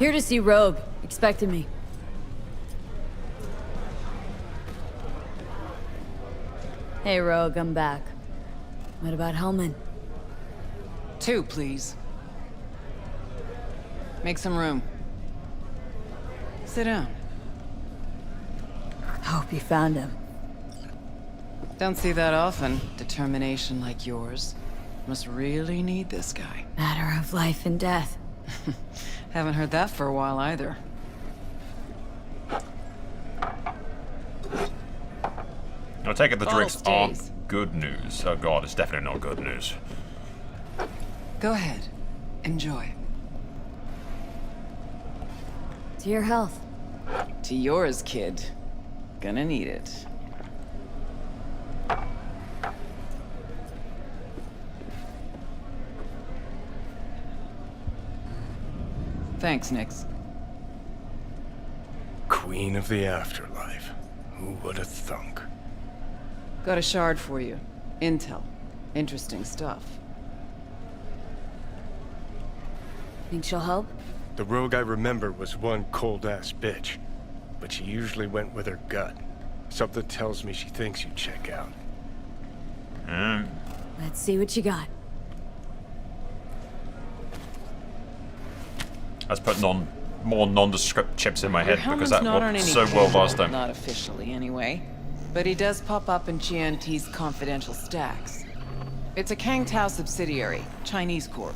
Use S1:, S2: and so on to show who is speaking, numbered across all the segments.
S1: Here to see Rogue. Expected me. Hey, Rogue, I'm back. What about Hellman?
S2: 2, please. Make some room. Sit down.
S1: Hope you found him.
S2: Don't see that often. Determination like yours. Must really need this guy.
S1: Matter of life and death.
S2: Haven't heard that for a while either.
S3: I take it the drinks
S2: False
S3: aren't
S2: days.
S3: good news. Oh god, it's definitely not good news.
S2: Go ahead. Enjoy.
S1: To your health.
S2: To yours, kid. Gonna need it. Thanks, Nix.
S4: Queen of the afterlife. Who would have thunk?
S2: Got a shard for you. Intel. Interesting stuff.
S1: Think she'll help?
S4: The rogue I remember was one cold-ass bitch. But she usually went with her gut. Something tells me she thinks you check out.
S1: Let's see what you got.
S3: Let's put more nondescript chips in my head because that
S2: not on
S3: worked
S2: any
S3: so well
S2: payroll,
S3: last time.
S2: Not officially, anyway. But he does pop up in GNT's confidential stacks. It's a Kang Tao subsidiary, Chinese corp.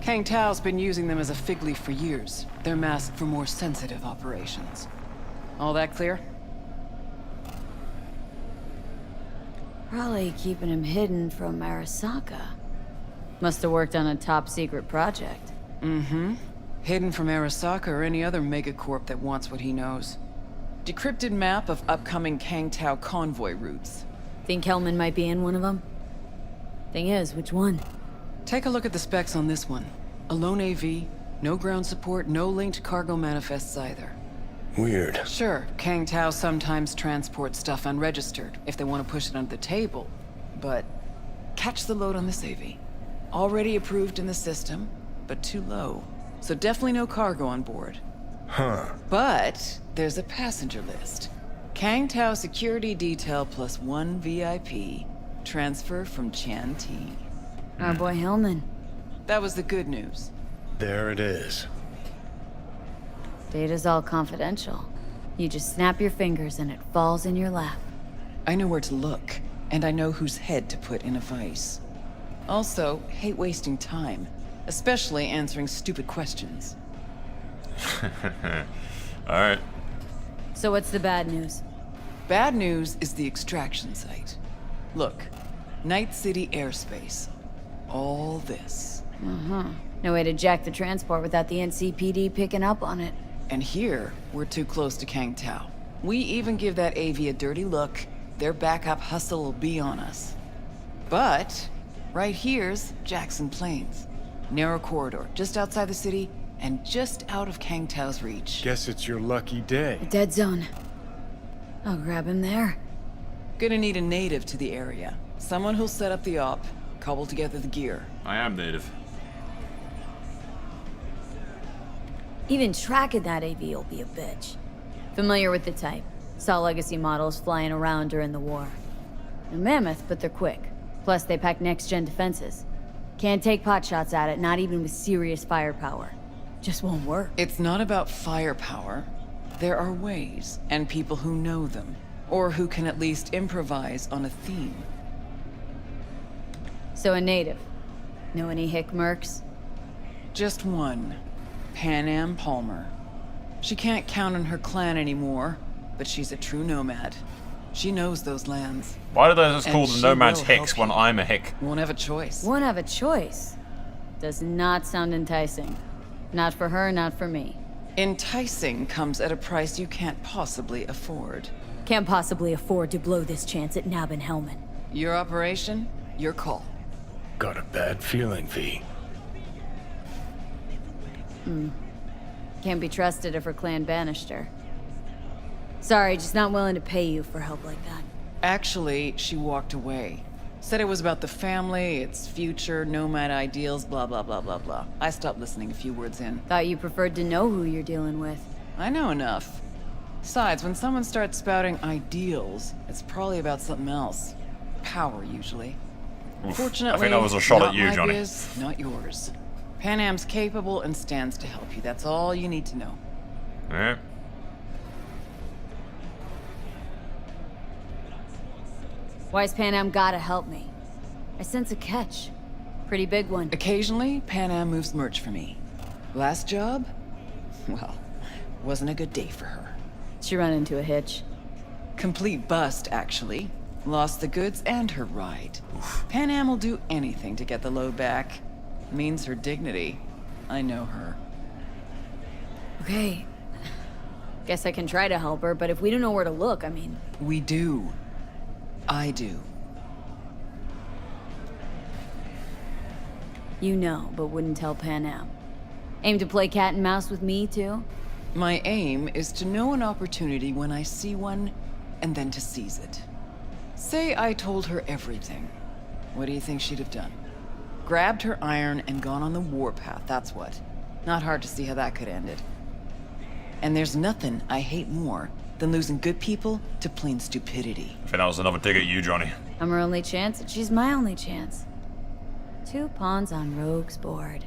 S2: Kang Tao's been using them as a fig leaf for years. They're masked for more sensitive operations. All that clear?
S1: Probably keeping him hidden from Arasaka. Must have worked on a top secret project.
S2: Mm-hmm. Hidden from Arasaka or any other megacorp that wants what he knows. Decrypted map of upcoming Kang Tao convoy routes.
S1: Think Hellman might be in one of them? Thing is, which one?
S2: Take a look at the specs on this one. A lone AV, no ground support, no linked cargo manifests either.
S4: Weird.
S2: Sure, Kang Tao sometimes transports stuff unregistered if they want to push it under the table. But catch the load on this AV. Already approved in the system, but too low. So definitely no cargo on board.
S4: Huh.
S2: But there's a passenger list. Kang Tao security detail plus 1 VIP. Transfer from Chan T.
S1: Our boy Hellman.
S2: That was the good news.
S4: There it is.
S1: Data's all confidential. You just snap your fingers and it falls in your lap.
S2: I know where to look, and I know whose head to put in a vice. Also, hate wasting time, especially answering stupid questions.
S3: Alright.
S1: So what's the bad news?
S2: Bad news is the extraction site. Look, Night City airspace. All this.
S1: No way to jack the transport without the NCPD picking up on it.
S2: And here, we're too close to Kang Tao. We even give that AV a dirty look, their backup hustle will be on us. But, right here's Jackson Plains. Narrow corridor, just outside the city, and just out of Kang Tao's reach.
S4: Guess it's your lucky day.
S1: A dead zone. I'll grab him there.
S2: Gonna need a native to the area. Someone who'll set up the op, cobble together the gear.
S3: I am native.
S1: Even tracking that AV will be a bitch. Familiar with the type. Saw legacy models flying around during the war. They're mammoth, but they're quick. Plus, they pack next-gen defenses. Can't take potshots at it, not even with serious firepower. Just won't work.
S2: It's not about firepower. There are ways, and people who know them. Or who can at least improvise on a theme.
S1: So a native. Know any hick mercs?
S2: Just one. Pan Am Palmer. She can't count on her clan anymore, but she's a true nomad. She knows those lands.
S3: Why do they just
S2: And
S3: call the
S2: she
S3: nomads
S2: will
S3: hicks
S2: help
S3: when
S2: you.
S3: I'm a hick?
S2: Won't have a choice.
S1: Won't have a choice. Does not sound enticing. Not for her, not for me.
S2: Enticing comes at a price you can't possibly afford.
S1: Can't possibly afford to blow this chance at nabbing Hellman.
S2: Your operation, your call.
S4: Got a bad feeling, V.
S1: Can't be trusted if her clan banished her. Sorry, just not willing to pay you for help like that.
S2: Actually, she walked away. Said it was about the family, its future, nomad ideals, blah blah blah blah blah. I stopped listening a few words in.
S1: Thought you preferred to know who you're dealing with.
S2: I know enough. Besides, when someone starts spouting ideals, it's probably about something else. Power, usually.
S3: Oof,
S2: Fortunately,
S3: I think that was a shot
S2: not
S3: at you,
S2: my
S3: Johnny.
S2: biz, not yours. Pan Am's capable and stands to help you. That's all you need to know.
S3: Yeah.
S1: Why's Pan Am gotta help me? I sense a catch. Pretty big one.
S2: Occasionally, Pan Am moves merch for me. Last job? Well, wasn't a good day for her.
S1: She run into a hitch.
S2: Complete bust, actually. Lost the goods and her ride. Pan Am will do anything to get the load back. Means her dignity. I know her.
S1: Okay. Guess I can try to help her, but if we don't know where to look, I mean...
S2: We do. I do.
S1: You know, but wouldn't tell Pan Am. Aim to play cat and mouse with me, too?
S2: My aim is to know an opportunity when I see one, and then to seize it. Say I told her everything. What do you think she'd have done? Grabbed her iron and gone on the warpath, that's what. Not hard to see how that could end it. And there's nothing I hate more than losing good people to plain stupidity.
S3: I think that was another dig at you, Johnny.
S1: I'm her only chance, and she's my only chance. 2 pawns on Rogue's board.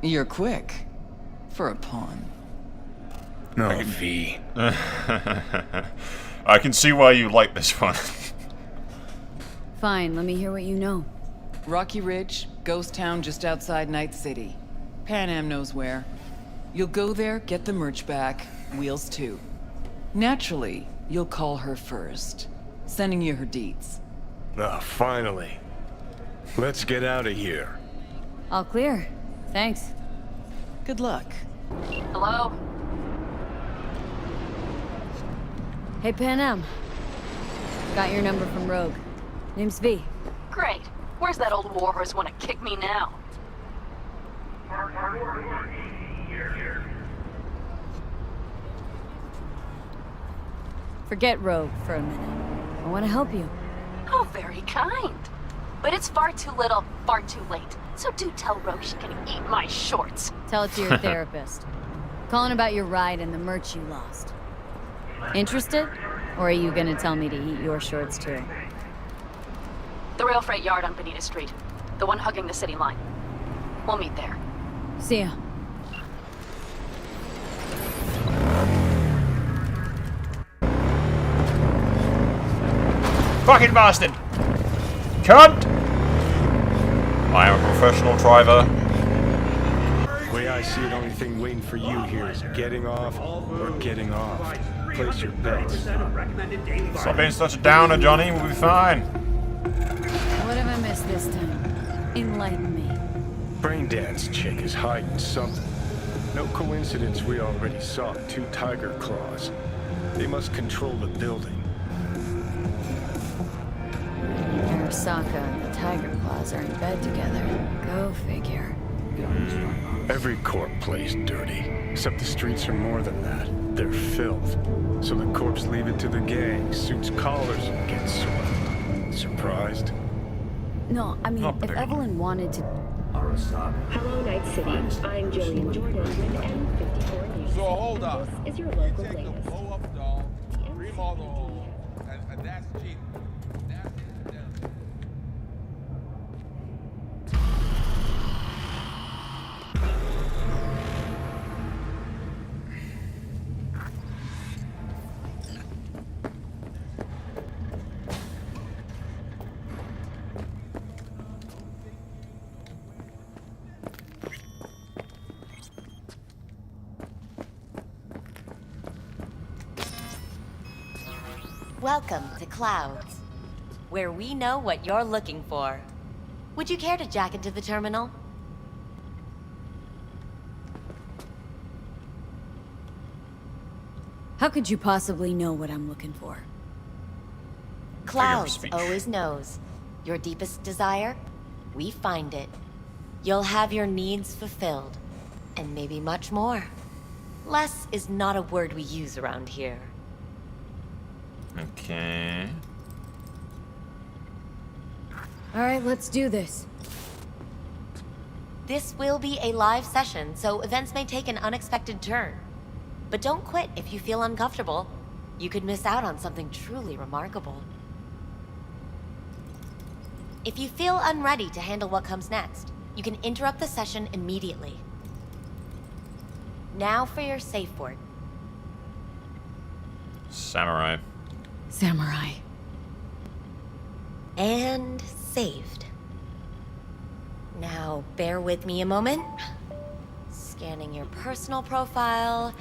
S2: You're quick. For a pawn.
S4: No, V.
S3: I can see why you like this one.
S1: Fine, let me hear what you know.
S2: Rocky Ridge, ghost town just outside Night City. Pan Am knows where. You'll go there, get the merch back, wheels too. Naturally, you'll call her first, sending you her deeds.
S4: Ah, finally. Let's get out of here.
S1: All clear. Thanks.
S2: Good luck.
S5: Hello?
S1: Hey, Pan Am. Got your number from Rogue. Name's V.
S5: Great. Where's that old warhorse want to kick me now?
S1: Forget Rogue for a minute. I want to help you.
S5: Oh, very kind. But it's far too little, far too late. So do tell Rogue she can eat my shorts.
S1: Tell it to your therapist. Calling about your ride and the merch you lost. Interested? Or are you gonna tell me to eat your shorts too?
S5: The rail freight yard on Bonita Street. The one hugging the city line. We'll meet there.
S1: See ya.
S3: Fucking bastard! Cunt! I am a professional driver.
S4: The way I see it, only thing waiting for you here is getting off or getting off. Place your bets.
S3: Stop being such a downer, Johnny. We'll be fine.
S1: What have I missed this time? Enlighten me.
S4: Braindance chick is hiding something. No coincidence we already saw 2 tiger claws. They must control the building.
S1: Arasaka and the Tiger Claws are in bed together. Go figure.
S4: Every corp plays dirty, except the streets are more than that. They're filth. So the corps leave it to the gang, suits collars, and gets swept. Surprised?
S1: No, I mean,
S3: Not
S1: if
S3: particularly.
S1: Evelyn wanted to...
S6: Hello, Night City. I'm Jillian Jordan with M54 News.
S7: So hold on.
S6: This is your
S7: You
S6: local
S7: take the
S6: latest.
S7: blow-up doll, remodel the hole, and that's cheap. That's incidental.
S8: Welcome to Clouds, where we know what you're looking for. Would you care to jack into the terminal?
S1: How could you possibly know what I'm looking for?
S8: Clouds
S3: speech.
S8: always knows. Your deepest desire? We find it. You'll have your needs fulfilled, and maybe much more. Less is not a word we use around here.
S3: Okay.
S1: Alright, let's do this.
S8: This will be a live session, so events may take an unexpected turn. But don't quit if you feel uncomfortable. You could miss out on something truly remarkable. If you feel unready to handle what comes next, you can interrupt the session immediately. Now for your safe word.
S3: Samurai.
S1: Samurai.
S8: And saved. Now, bear with me a moment. Scanning your personal profile.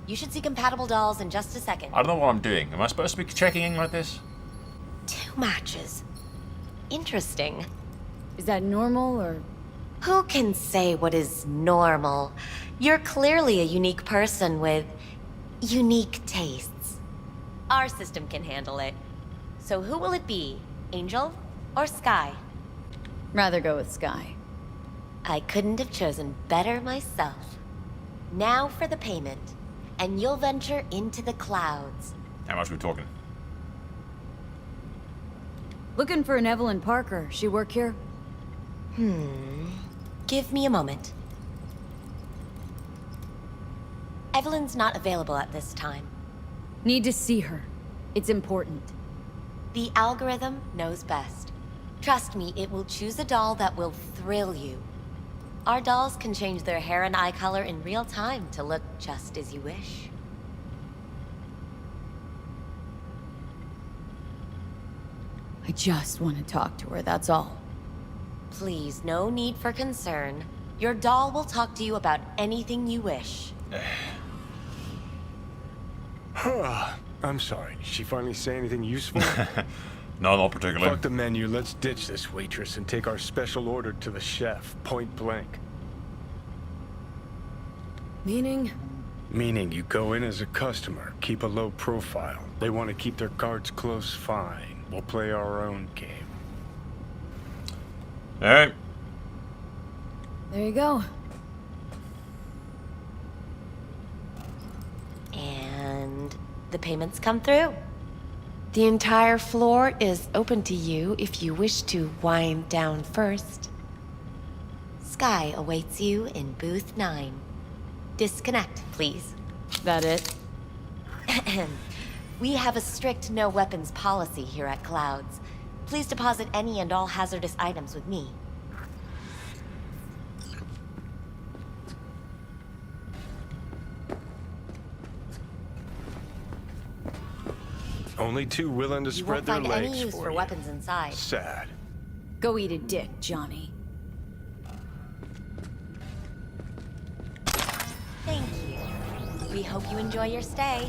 S8: You should see compatible dolls in just a second.
S3: I don't know what I'm doing. Am I supposed to be checking like this?
S8: 2 matches. Interesting.
S1: Is that normal, or...?
S8: Who can say what is normal? You're clearly a unique person with unique tastes. Our system can handle it. So who will it be? Angel or Sky?
S1: Rather go with Sky.
S8: I couldn't have chosen better myself. Now for the payment, and you'll venture into the clouds.
S3: How much are we talking?
S1: Looking for an Evelyn Parker. She work here?
S8: Give me a moment. Evelyn's not available at this time.
S1: Need to see her. It's important.
S8: The algorithm knows best. Trust me, it will choose a doll that will thrill you. Our dolls can change their hair and eye color in real time to look just as you wish.
S1: I just want to talk to her, that's all.
S8: Please, no need for concern. Your doll will talk to you about anything you wish.
S4: I'm sorry. Did she finally say anything useful?
S3: No, not particularly.
S4: Fuck the menu. Let's ditch this waitress and take our special order to the chef, point blank.
S1: Meaning?
S4: Meaning you go in as a customer, keep a low profile. They want to keep their cards close, fine. We'll play our own game.
S3: Alright.
S1: There you go.
S8: And the payments come through.
S9: The entire floor is open to you if you wish to wind down first.
S8: Sky awaits you in booth 9. Disconnect, please.
S1: That it?
S8: We have a strict no weapons policy here at Clouds. Please deposit any and all hazardous items with me.
S4: Only 2 willing to
S8: You
S4: spread
S8: won't
S4: their
S8: find
S4: legs
S8: any use for
S4: you.
S8: weapons inside.
S4: Sad.
S1: Go eat a dick, Johnny.
S8: Thank you. We hope you enjoy your stay.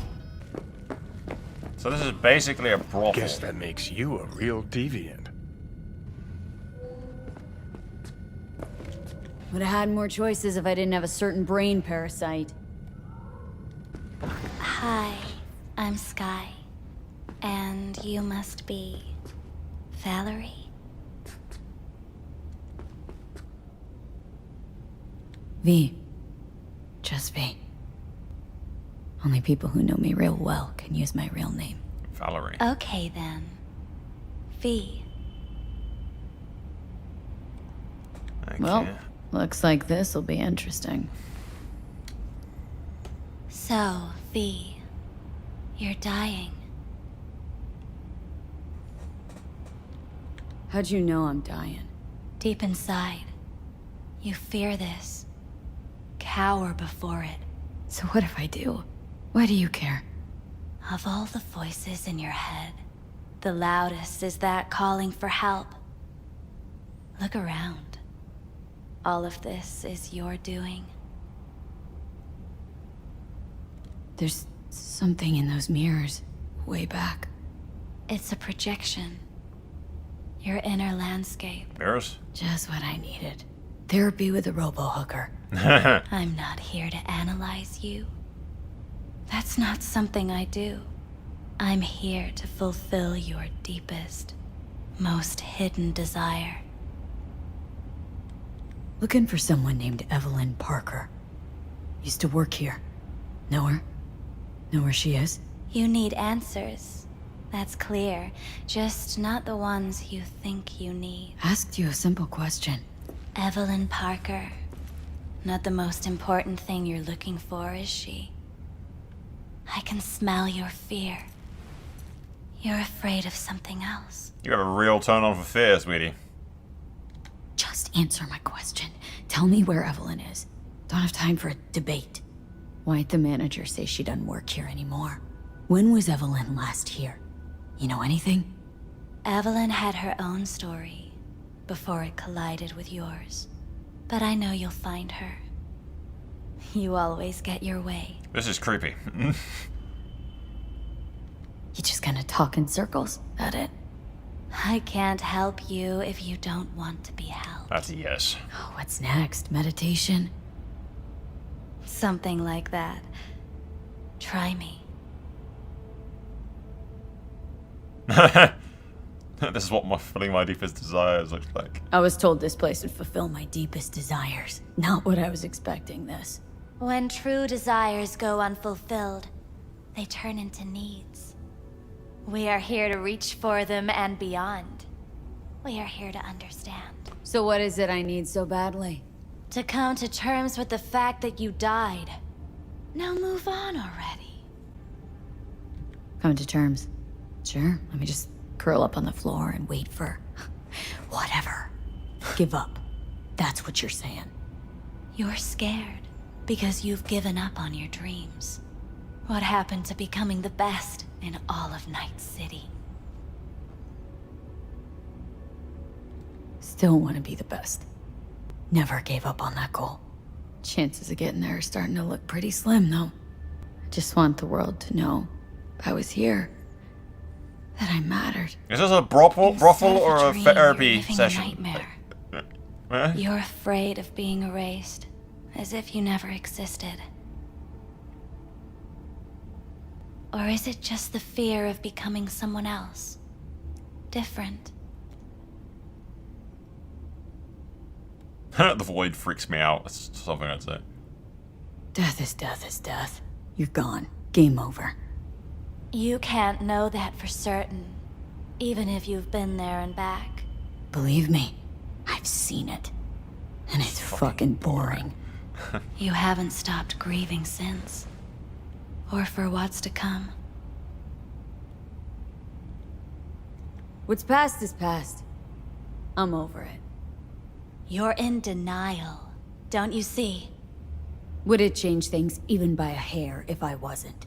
S3: So this is basically a brothel.
S4: Guess that makes you a real deviant.
S1: Would have had more choices if I didn't have a certain brain parasite.
S10: Hi, I'm Sky. And you must be Valerie?
S1: V. Just V. Only people who know me real well can use my real name.
S3: Valerie.
S10: Okay then. V.
S3: Okay.
S1: Well, looks like this'll be interesting.
S10: So, V, you're dying.
S1: How'd you know I'm dying?
S10: Deep inside, you fear this. Cower before it.
S1: So what if I do? Why do you care?
S10: Of all the voices in your head, the loudest is that calling for help. Look around. All of this is your doing.
S1: There's something in those mirrors, way back.
S10: It's a projection. Your inner landscape.
S3: Mirrors?
S1: Just what I needed. Therapy with a robo-hooker.
S10: I'm not here to analyze you. That's not something I do. I'm here to fulfill your deepest, most hidden desire.
S1: Looking for someone named Evelyn Parker. Used to work here. Know her? Know where she is?
S10: You need answers. That's clear. Just not the ones you think you need.
S1: Asked you a simple question.
S10: Evelyn Parker. Not the most important thing you're looking for, is she? I can smell your fear. You're afraid of something else.
S3: You have a real turn on for fear, sweetie.
S1: Just answer my question. Tell me where Evelyn is. Don't have time for a debate. Why'd the manager say she doesn't work here anymore? When was Evelyn last here? You know anything?
S10: Evelyn had her own story before it collided with yours. But I know you'll find her. You always get your way.
S3: This is creepy.
S1: You just gonna talk in circles? That it?
S10: I can't help you if you don't want to be helped.
S3: That's a yes.
S1: Oh, what's next? Meditation?
S10: Something like that. Try me.
S3: This is what fulfilling my deepest desires looks like.
S1: I was told this place would fulfill my deepest desires. Not what I was expecting this.
S10: When true desires go unfulfilled, they turn into needs. We are here to reach for them and beyond. We are here to understand.
S1: So what is it I need so badly?
S10: To come to terms with the fact that you died. Now move on already.
S1: Come to terms. Sure, let me just curl up on the floor and wait for... whatever. Give up. That's what you're saying.
S10: You're scared because you've given up on your dreams. What happened to becoming the best in all of Night City?
S1: Still want to be the best. Never gave up on that goal. Chances of getting there are starting to look pretty slim, though. I just want the world to know I was here. That I mattered.
S3: Is this a brothel or a
S10: dream,
S3: therapy
S10: you're living
S3: session?
S10: A nightmare.
S3: Eh?
S10: You're afraid of being erased, as if you never existed. Or is it just the fear of becoming someone else? Different.
S3: The void freaks me out. That's something I'd say.
S1: Death is death is death. You're gone. Game over.
S10: You can't know that for certain, even if you've been there and back.
S1: Believe me, I've seen it. And it's fucking boring.
S10: You haven't stopped grieving since. Or for what's to come.
S1: What's past is past. I'm over it.
S10: You're in denial, don't you see?
S1: Would it change things even by a hair if I wasn't?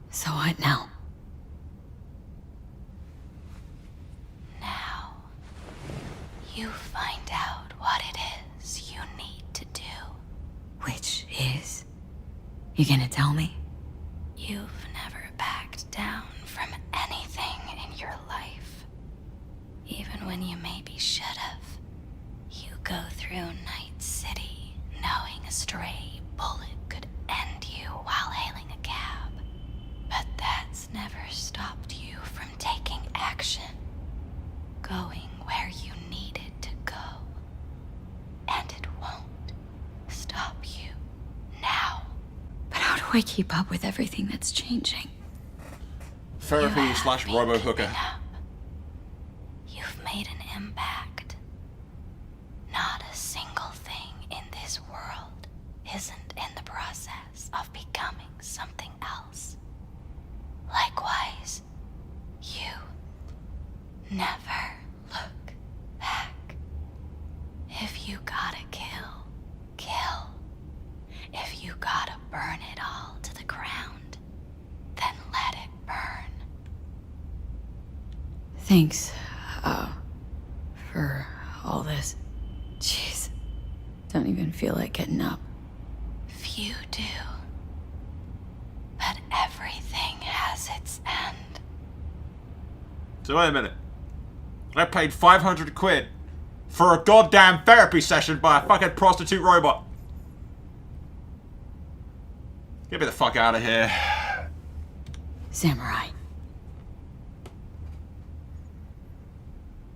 S1: So what now?
S10: Now, you find out what it is you need to do.
S1: Which is? You gonna tell me?
S10: You've never backed down from anything in your life. Even when you maybe should have. You go through Night City knowing a stray bullet could end you while hailing a cab. But that's never stopped you from taking action. Going where you needed to go. And it won't stop you now.
S1: But how do I keep up with everything that's changing?
S3: Therapy slash robo hooker.
S10: You've made an impact. Not a single thing in this world isn't in the process of becoming something else. Likewise, you never look back. If you gotta kill, kill. If you gotta burn it all to the ground, then let it burn.
S1: Thanks, for all this. Jeez. Don't even feel like getting up.
S10: Few do. But everything has its end.
S3: So wait a minute. I paid 500 quid for a goddamn therapy session by a fucking prostitute robot. Get me the fuck out of here.
S1: Samurai.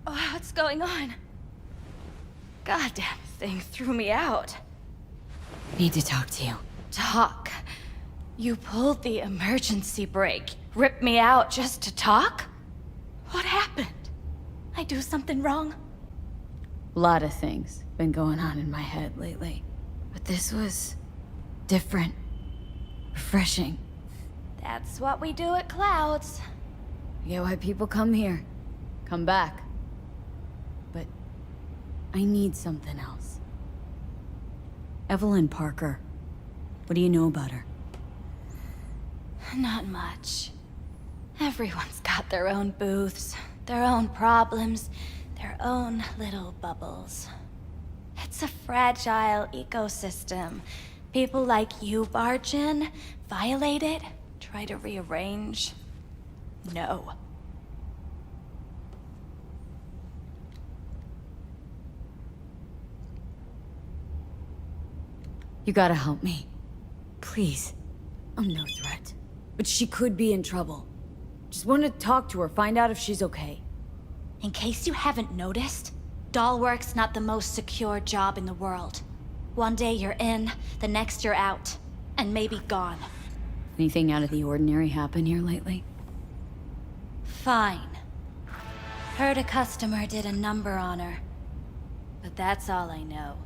S10: Oh, what's going on? Goddamn thing threw me out.
S1: Need to talk to you.
S10: Talk. You pulled the emergency brake, ripped me out just to talk? What happened? I do something wrong?
S1: A lot of things been going on in my head lately. But this was different. Refreshing.
S10: That's what we do at Clouds.
S1: I get why people come here. Come back. But I need something else. Evelyn Parker. What do you know about her?
S10: Not much. Everyone's got their own booths, their own problems, their own little bubbles. It's a fragile ecosystem. People like you barge in, violate it, try to rearrange. No.
S1: You gotta help me. Please. I'm no threat. But she could be in trouble. Just want to talk to her, find out if she's okay.
S10: In case you haven't noticed, doll work's not the most secure job in the world. One day you're in, the next you're out, and maybe gone.
S1: Anything out of the ordinary happen here lately?
S10: Fine. Heard a customer did a number on her. But that's all I know.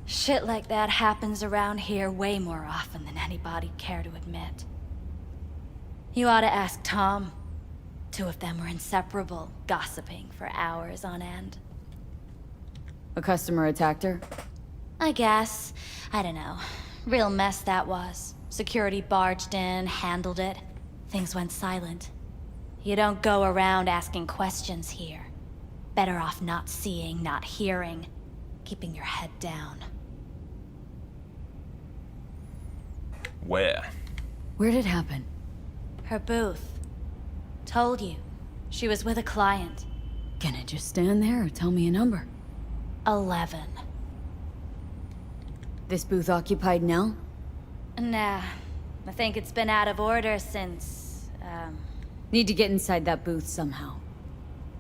S10: Shit like that happens around here way more often than anybody'd care to admit. You ought to ask Tom. Two of them were inseparable, gossiping for hours on end.
S1: A customer attacked her?
S10: I guess. I don't know. Real mess that was. Security barged in, handled it. Things went silent. You don't go around asking questions here. Better off not seeing, not hearing. Keeping your head down.
S3: Where?
S1: Where'd it happen?
S10: Her booth. Told you. She was with a client.
S1: Can I just stand there or tell me a number?
S10: 11.
S1: This booth occupied now?
S10: Nah. I think it's been out of order since,
S1: Need to get inside that booth somehow.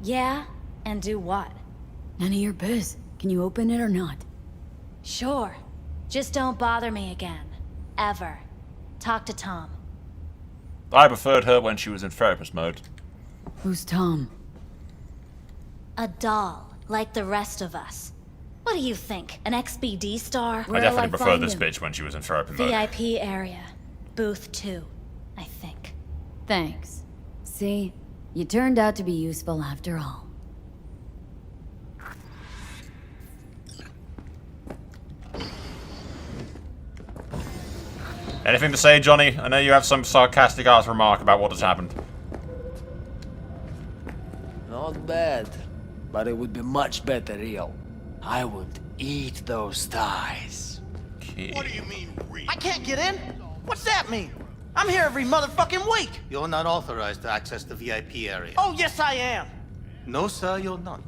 S10: Yeah? And do what?
S1: None of your biz. Can you open it or not?
S10: Sure. Just don't bother me again. Ever. Talk to Tom.
S3: I preferred her when she was in therapist mode.
S1: Who's Tom?
S10: A doll, like the rest of us. What do you think? An XBD star?
S3: I definitely prefer this bitch when she was in therapy mode.
S10: VIP area. Booth 2, I think.
S1: Thanks. See? You turned out to be useful after all.
S3: Anything to say, Johnny? I know you have some sarcastic ass remark about what has happened.
S11: Not bad, but it would be much better real. I would eat those thighs.
S3: Okay.
S12: What do you mean, real? I can't get in? What's that mean? I'm here every motherfucking week!
S13: You're not authorized to access the VIP area.
S12: Oh, yes I am!
S13: No, sir, you're not.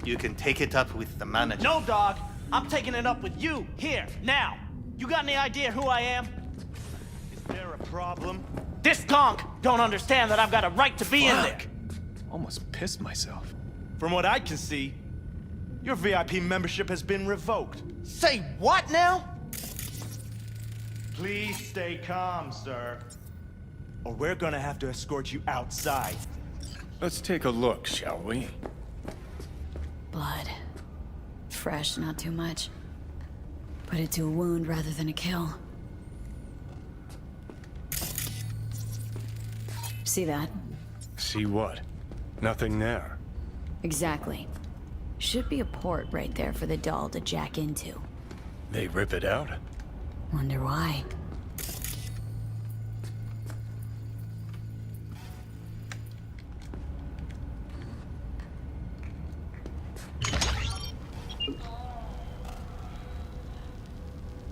S13: You can take it up with the manager.
S12: No, dog! I'm taking it up with you, here, now! You got any idea who I am? Is there a problem? This conk don't understand that I've got a right to be in there!
S4: Almost pissed myself.
S14: From what I can see, your VIP membership has been revoked.
S12: Say what now?
S14: Please stay calm, sir. Or we're gonna have to escort you outside.
S4: Let's take a look, shall we?
S1: Blood. Fresh, not too much. Put it to a wound rather than a kill. See that?
S4: See what? Nothing there.
S1: Exactly. Should be a port right there for the doll to jack into.
S4: They rip it out?
S1: Wonder why.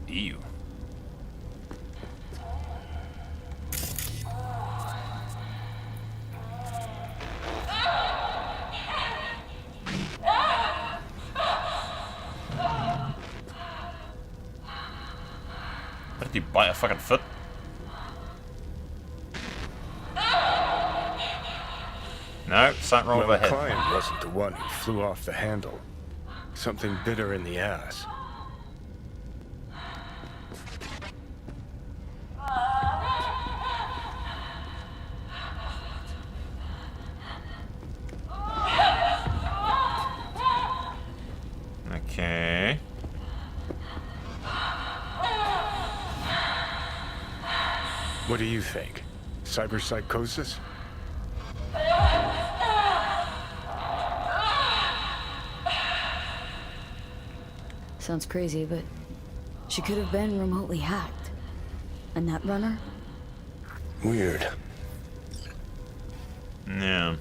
S3: Ew. Did he bite a fucking foot? No, something wrong with her
S4: The
S3: head.
S4: client wasn't the one who flew off the handle. Something bit her in the ass. What do you think? Cyberpsychosis?
S1: Sounds crazy, but she could have been remotely hacked. A netrunner?
S4: Weird.
S3: Yeah.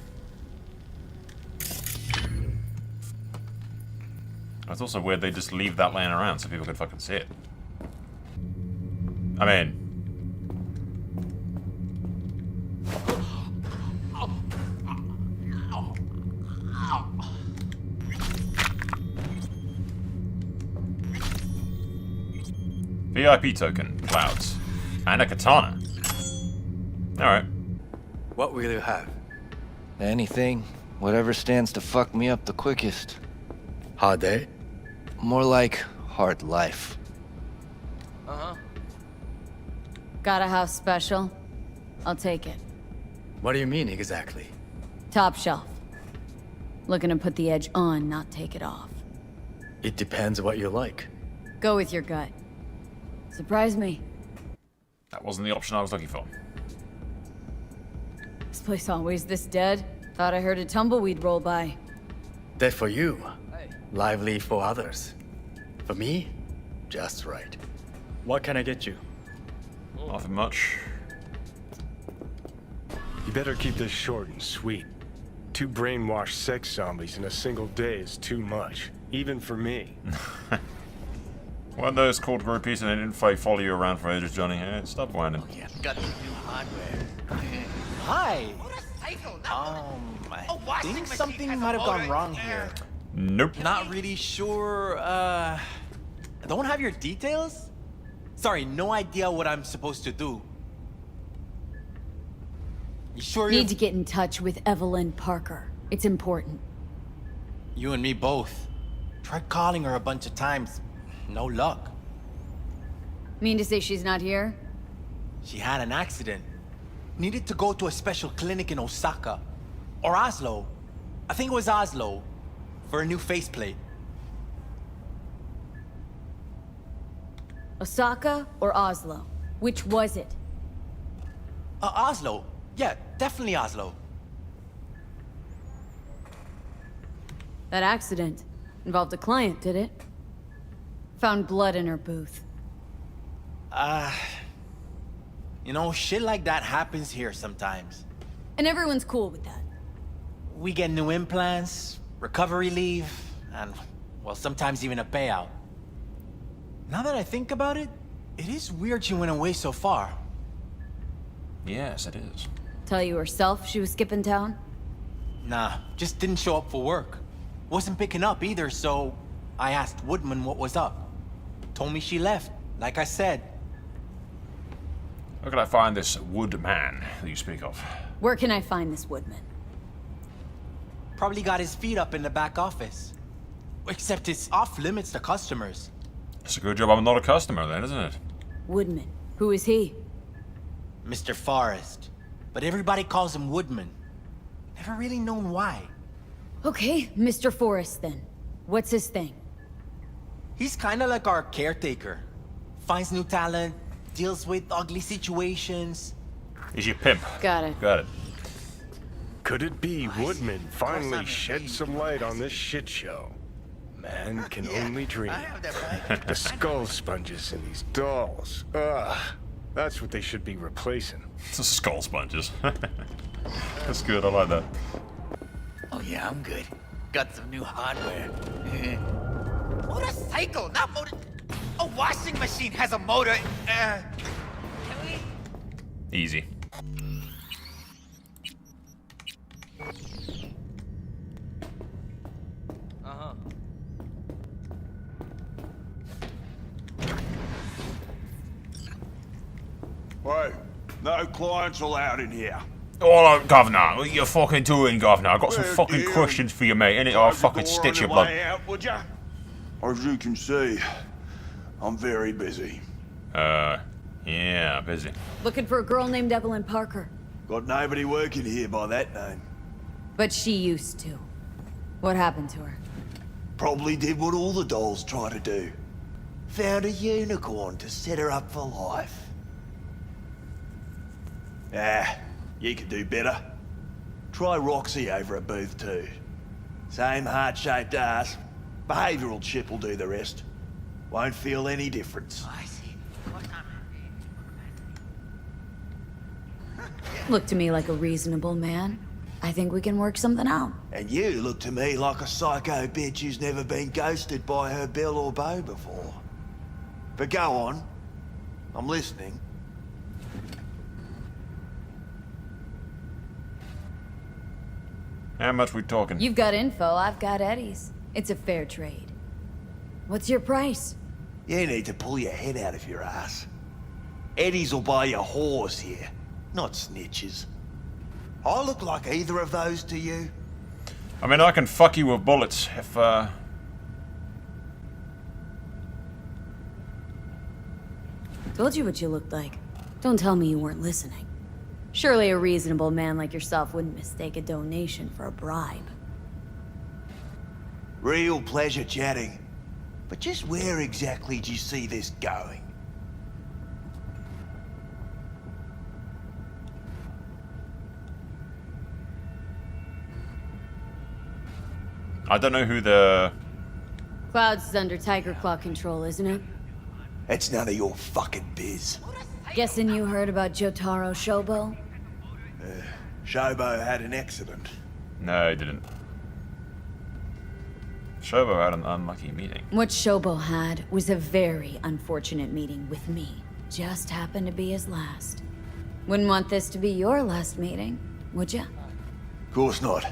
S3: It's also weird they just leave that laying around so people could fucking see it. I mean... VIP token, clouds, and a katana. Alright.
S11: What will you have? Anything. Whatever stands to fuck me up the quickest.
S14: Hard day?
S11: More like hard life.
S14: Uh-huh.
S1: Got a house special? I'll take it.
S14: What do you mean exactly?
S1: Top shelf. Looking to put the edge on, not take it off.
S14: It depends what you like.
S1: Go with your gut. Surprise me.
S3: That wasn't the option I was looking for.
S1: This place always this dead? Thought I heard a tumbleweed roll by.
S14: Dead for you. Lively for others. For me, just right. What can I get you?
S3: Nothing much.
S4: You better keep this short and sweet. 2 brainwashed sex zombies in a single day is too much. Even for me.
S3: Weren't those called groupies and they didn't follow you around for ages, Johnny? Hey, stop whining.
S12: Yeah, got some new hardware. Hi. I think something might have gone wrong here.
S3: Nope.
S12: Not really sure, don't have your details? Sorry, no idea what I'm supposed to do. You sure
S1: Need to get in touch with Evelyn Parker. It's important.
S12: You and me both. Tried calling her a bunch of times. No luck.
S1: Mean to say she's not here?
S12: She had an accident. Needed to go to a special clinic in Osaka. Or Oslo. I think it was Oslo. For a new faceplate.
S1: Osaka or Oslo? Which was it?
S12: Oslo. Yeah, definitely Oslo.
S1: That accident involved a client, did it? Found blood in her booth.
S12: You know, shit like that happens here sometimes.
S1: And everyone's cool with that.
S12: We get new implants, recovery leave, and, well, sometimes even a payout. Now that I think about it, it is weird she went away so far.
S3: Yes, it is.
S1: Tell you herself she was skipping town?
S12: Nah, just didn't show up for work. Wasn't picking up either, so I asked Woodman what was up. Told me she left, like I said.
S3: Where can I find this Woodman that you speak of?
S1: Where can I find this Woodman?
S12: Probably got his feet up in the back office. Except it's off limits to customers.
S3: It's a good job I'm not a customer then, isn't it?
S1: Woodman. Who is he?
S12: Mr. Forrest. But everybody calls him Woodman. Never really known why.
S1: Okay, Mr. Forrest then. What's his thing?
S12: He's kinda like our caretaker. Finds new talent, deals with ugly situations.
S3: He's your pimp.
S1: Got it.
S3: Got it.
S4: Could it be Woodman finally shed some light on this shit show? Man can only dream. The skull sponges in these dolls. Ugh. That's what they should be replacing.
S3: The skull sponges. That's good, I like that.
S11: Oh yeah, I'm good. Got some new hardware.
S15: Motorcycle, not motor... A washing machine has a motor. Can we...
S3: Easy.
S15: Uh-huh.
S16: Hey, no clients allowed in here.
S3: Oh, Governor, what you fucking doing, Governor? I got some
S16: Well,
S3: fucking
S16: dear,
S3: questions for you, mate, innit? I'll
S16: close the
S3: fucking
S16: door
S3: stitch
S16: on
S3: your
S16: the
S3: blood.
S16: way out, would ya? As you can see, I'm very busy.
S3: Yeah, busy.
S1: Looking for a girl named Evelyn Parker.
S16: Got nobody working here by that name.
S1: But she used to. What happened to her?
S16: Probably did what all the dolls try to do. Found a unicorn to set her up for life. Ah, you could do better. Try Roxy over at Booth 2. Same heart-shaped ass. Behavioral chip will do the rest. Won't feel any difference.
S1: Look to me like a reasonable man. I think we can work something out.
S16: And you look to me like a psycho bitch who's never been ghosted by her belle or beau before. But go on. I'm listening.
S3: How much we talking?
S1: You've got info, I've got Eddie's. It's a fair trade. What's your price?
S16: You need to pull your head out of your ass. Eddie's will buy you whores here, not snitches. I look like either of those to you?
S3: I mean, I can fuck you with bullets if,
S1: Told you what you looked like. Don't tell me you weren't listening. Surely a reasonable man like yourself wouldn't mistake a donation for a bribe.
S16: Real pleasure chatting. But just where exactly do you see this going?
S3: I don't know who the...
S1: Cloud's is under Tiger Claw control, isn't it?
S16: It's none of your fucking biz.
S1: Guessing you heard about Jotaro Shobo?
S16: Shobo had an accident.
S3: No, he didn't. Shobo had an unlucky meeting.
S1: What Shobo had was a very unfortunate meeting with me. Just happened to be his last. Wouldn't want this to be your last meeting, would ya?
S16: Of course not.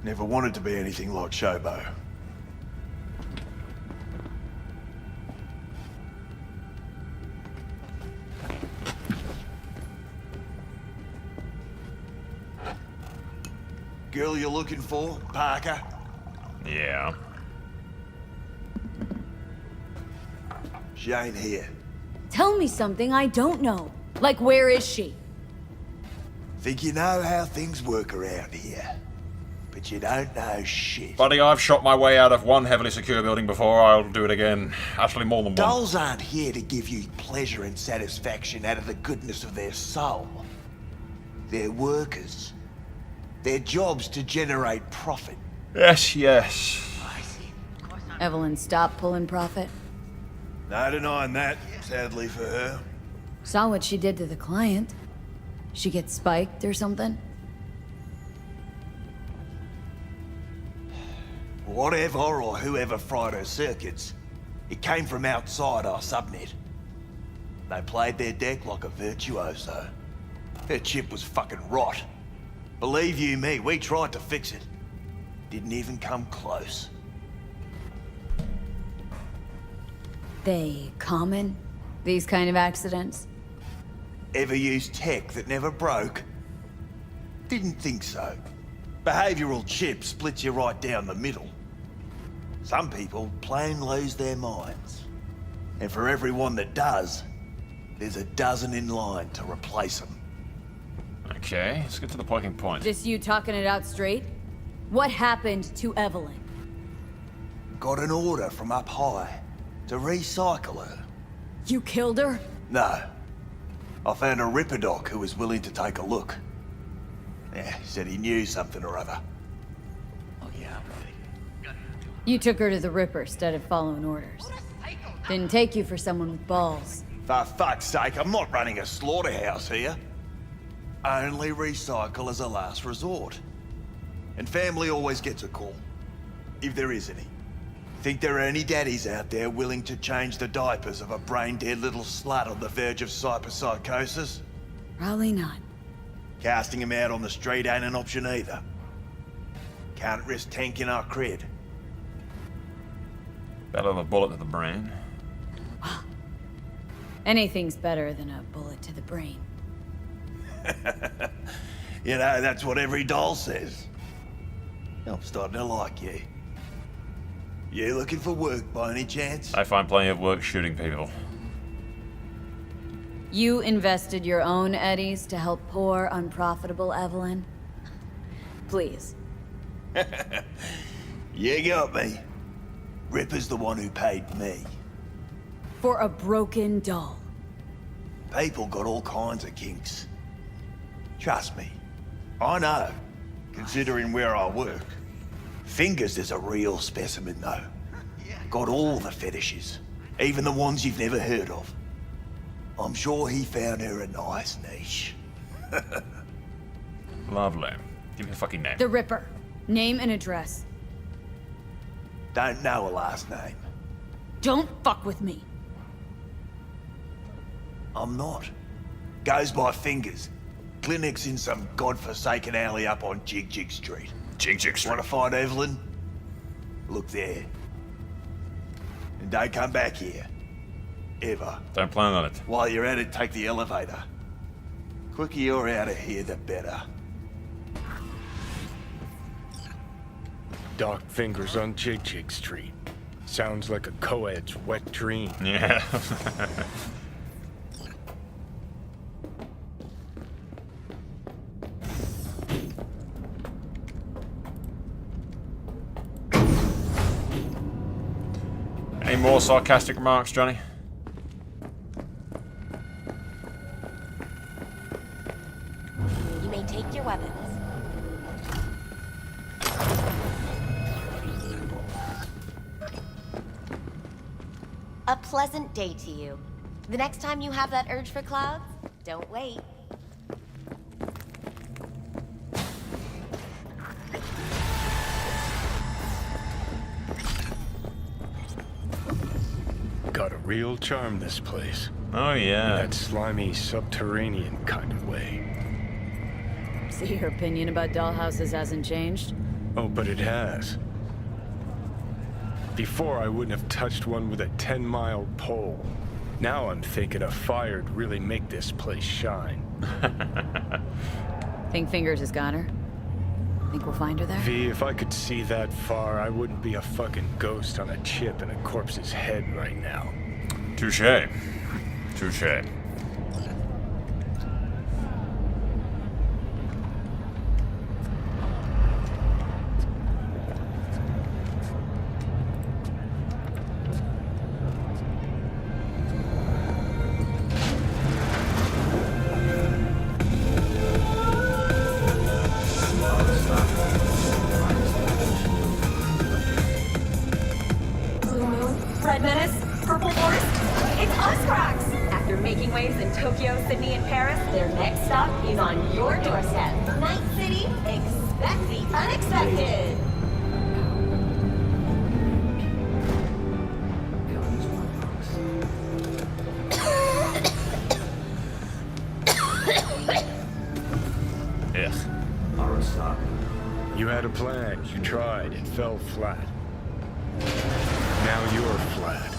S16: Never wanted to be anything like Shobo. Girl you're looking for, Parker?
S3: Yeah.
S16: She ain't here.
S1: Tell me something I don't know. Like, where is she?
S16: Think you know how things work around here. But you don't know shit.
S3: Buddy, I've shot my way out of one heavily secure building before. I'll do it again. Actually, more than one.
S16: Dolls aren't here to give you pleasure and satisfaction out of the goodness of their soul. They're workers. Their job's to generate profit.
S3: Yes, yes.
S1: Evelyn stopped pulling profit.
S16: No denying that, sadly for her.
S1: Saw what she did to the client. She get spiked or something?
S16: Whatever or whoever fried her circuits, it came from outside our subnet. They played their deck like a virtuoso. Her chip was fucking rot. Believe you me, we tried to fix it. Didn't even come close.
S1: They common? These kind of accidents?
S16: Ever used tech that never broke? Didn't think so. Behavioral chip splits you right down the middle. Some people plain lose their minds. And for everyone that does, there's a dozen in line to replace them.
S3: Okay, let's get to the fucking point.
S1: Just you talking it out straight? What happened to Evelyn?
S16: Got an order from up high to recycle her.
S1: You killed her?
S16: No. I found a Ripper doc who was willing to take a look. Yeah, he said he knew something or other. Oh yeah,
S1: You took her to the Ripper instead of following orders. Didn't take you for someone with balls.
S16: For fuck's sake, I'm not running a slaughterhouse here. Only recycle as a last resort. And family always gets a call. If there is any. Think there are any daddies out there willing to change the diapers of a brain-dead little slut on the verge of cyberpsychosis?
S1: Probably not.
S16: Casting him out on the street ain't an option either. Can't risk tanking our cred.
S3: Better than a bullet to the brain.
S1: Anything's better than a bullet to the brain.
S16: You know, that's what every doll says. I'm starting to like you. You looking for work by any chance?
S3: I find plenty of work shooting people.
S1: You invested your own eddies to help poor, unprofitable Evelyn? Please.
S16: You got me. Ripper's the one who paid me.
S1: For a broken doll.
S16: People got all kinds of kinks. Trust me. I know, considering where I work. Fingers is a real specimen, though. Got all the fetishes, even the ones you've never heard of. I'm sure he found her a nice niche.
S3: Lovely. Give me a fucking name.
S1: The Ripper. Name and address.
S16: Don't know a last name.
S1: Don't fuck with me.
S16: I'm not. Goes by Fingers. Clinic's in some godforsaken alley up on Jig Jig Street.
S3: Jig Jig Street.
S16: Want to find Evelyn? Look there. And don't come back here. Ever.
S3: Don't plan on it.
S16: While you're at it, take the elevator. Quicker you're out of here, the better.
S4: Doc Fingers on Jig Jig Street. Sounds like a co-ed's wet dream.
S3: Yeah. Any more sarcastic remarks, Johnny?
S8: You may take your weapons. A pleasant day to you. The next time you have that urge for clouds, don't wait.
S4: Got a real charm, this place.
S3: Oh, yeah.
S4: In that slimy, subterranean kind of way.
S1: So your opinion about dollhouses hasn't changed?
S4: Oh, but it has. Before, I wouldn't have touched one with a 10-mile pole. Now I'm thinking a fire'd really make this place shine.
S1: Think Fingers has got her? Think we'll find her there?
S4: V, if I could see that far, I wouldn't be a fucking ghost on a chip in a corpse's head right now.
S3: Touché. Touché.
S17: Red Menace, Purple Horse, it's us cracks! After making waves in Tokyo, Sydney, and Paris, their next stop is on your doorstep. Night City, expect the unexpected!
S4: You had a plan, you tried, it fell flat. Now you're flat.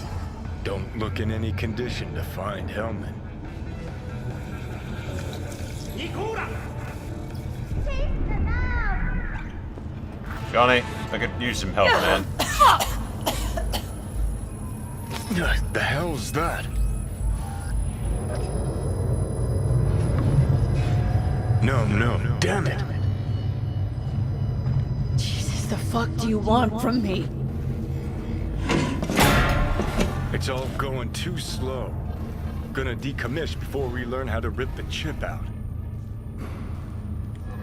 S4: Don't look in any condition to find Hellman.
S3: Johnny, I could use some help, man.
S4: The hell's that? No, damn it.
S1: Jesus, the fuck do you want from me?
S4: It's all going too slow. Gonna decommission before we learn how to rip the chip out.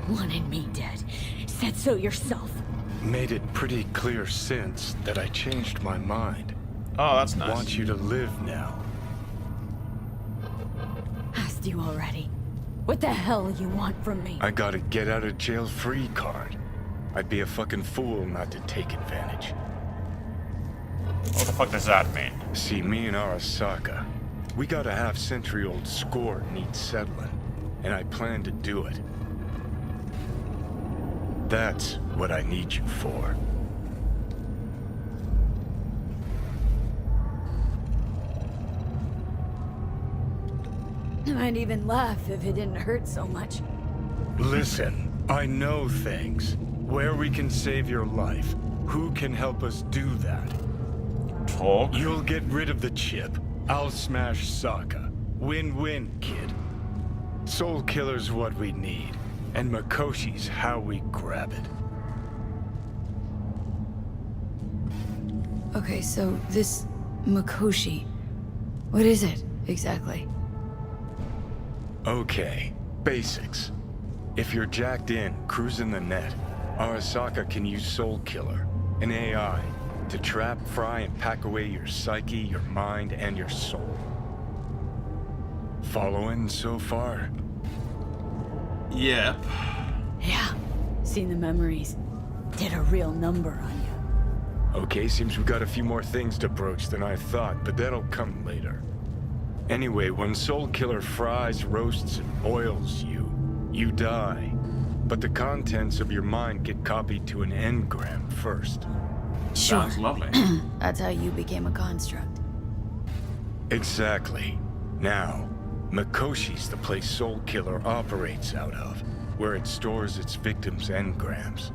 S1: Wanted me dead. Said so yourself.
S4: Made it pretty clear since that I changed my mind.
S3: Oh, that's nice.
S4: Want you to live now.
S1: Asked you already. What the hell you want from me?
S4: I got a get out of jail free card. I'd be a fucking fool not to take advantage.
S3: What the fuck does that mean?
S4: See, me and Arasaka, we got a half-century-old score needs settling, and I plan to do it. That's what I need you for.
S1: I'd even laugh if it didn't hurt so much.
S4: Listen, I know things. Where we can save your life. Who can help us do that?
S3: Talk?
S4: You'll get rid of the chip. I'll smash Sokka. Win-win, kid. Soul Killer's what we need, and Makoshi's how we grab it.
S1: Okay, so this Makoshi, what is it exactly?
S4: Okay, basics. If you're jacked in, cruising the net, Arasaka can use Soul Killer, an AI, to trap, fry, and pack away your psyche, your mind, and your soul. Following so far?
S3: Yep.
S1: Yeah. Seen the memories. Did a real number on you.
S4: Okay, seems we got a few more things to broach than I thought, but that'll come later. Anyway, when Soul Killer fries, roasts, and boils you, you die. But the contents of your mind get copied to an engram first.
S1: Sure.
S3: Sounds lovely.
S1: That's how you became a construct.
S4: Exactly. Now, Mikoshi's the place Soul Killer operates out of, where it stores its victims' engrams.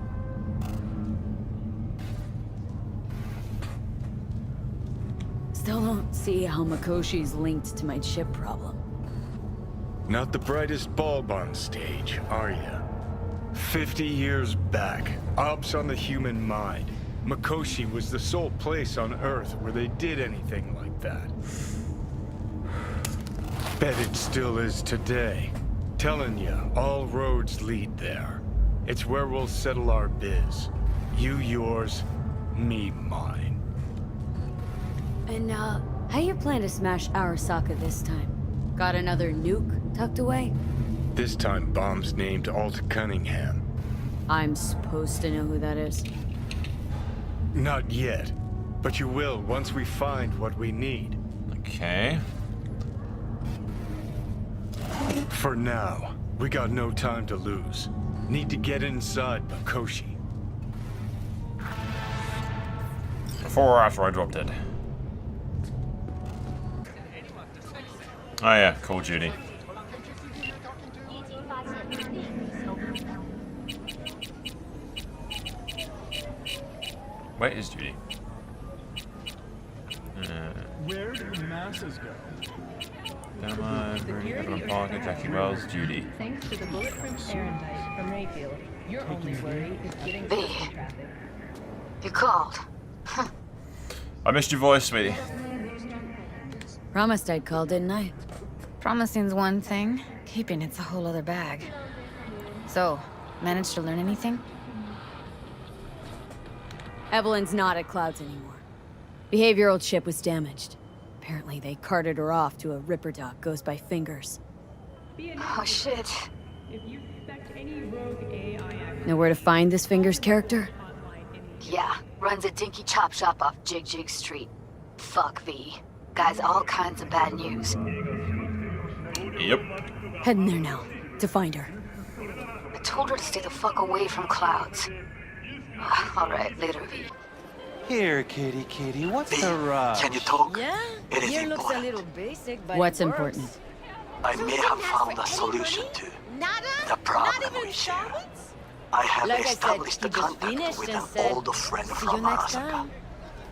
S1: Still don't see how Mikoshi's linked to my chip problem.
S4: Not the brightest bulb on stage, are ya? 50 years back, ops on the human mind. Mikoshi was the sole place on Earth where they did anything like that. Bet it still is today. Telling ya, all roads lead there. It's where we'll settle our biz. You yours, me mine.
S1: And, how you plan to smash Arasaka this time? Got another nuke tucked away?
S4: This time bomb's named Alt Cunningham.
S1: I'm supposed to know who that is.
S4: Not yet, but you will once we find what we need.
S3: Okay.
S4: For now, we got no time to lose. Need to get inside Mikoshi.
S3: Before or after I dropped it? Oh yeah, Call of Duty. Where is Judy?
S18: Where do the masses go?
S3: Dynamite, Evelyn Parker, Jackie Wells, Judy.
S6: Thanks to the bulletproof errandite from Rayfield, your only worry is getting
S5: B.
S6: stuck in traffic.
S5: You called.
S3: I missed your voice, sweetie.
S1: Promised I'd call, didn't I?
S19: Promising's one thing, keeping it's a whole other bag. So, managed to learn anything?
S1: Evelyn's not at Clouds anymore. Behavioral chip was damaged. Apparently they carted her off to a Ripper dock goes by Fingers.
S5: Oh shit.
S1: Know where to find this Fingers character?
S5: Yeah, runs a dinky chop shop off Jig Jig Street. Fuck V. Guy's all kinds of bad news.
S3: Yep.
S1: Heading there now, to find her.
S5: I told her to stay the fuck away from Clouds. Alright, later, V.
S12: Here, kitty, what's the rush?
S11: Can you talk?
S19: Yeah,
S11: It is
S19: here looks a
S11: important.
S19: little basic, but
S1: What's
S19: it works.
S1: important?
S11: I may have found a solution to the problem we share. I have
S19: Like I said,
S11: established
S19: he
S11: a
S19: just
S11: contact
S19: finished
S11: with
S19: and
S11: an
S19: said,
S11: old friend
S19: "See
S11: from
S19: you next
S11: Arasaka.
S19: time."